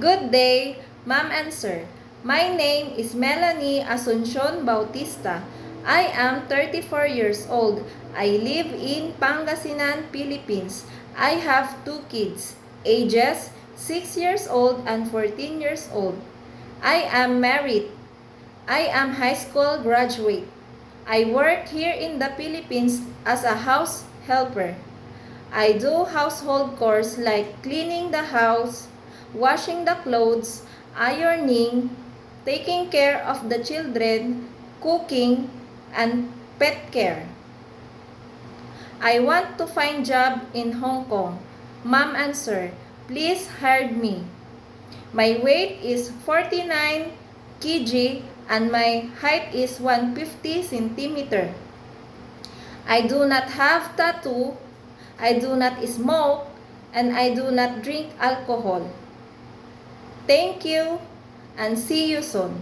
Good day, Ma'am and Sir. My name is Melanie Asuncion Bautista. I am 34 years old. I live in Pangasinan, Philippines. I have two kids, ages 6 years old and 14 years old. I am married. I am high school graduate. I work here in the Philippines as a house helper. I do household chores like cleaning the house, washing the clothes, ironing, taking care of the children, cooking, and pet care. I want to find job in Hong Kong. Ma'am and Sir, please hire me. My weight is 49 kg and my height is 150 centimeter. I do not have tattoo, I do not smoke, and I do not drink alcohol. Thank you and see you soon.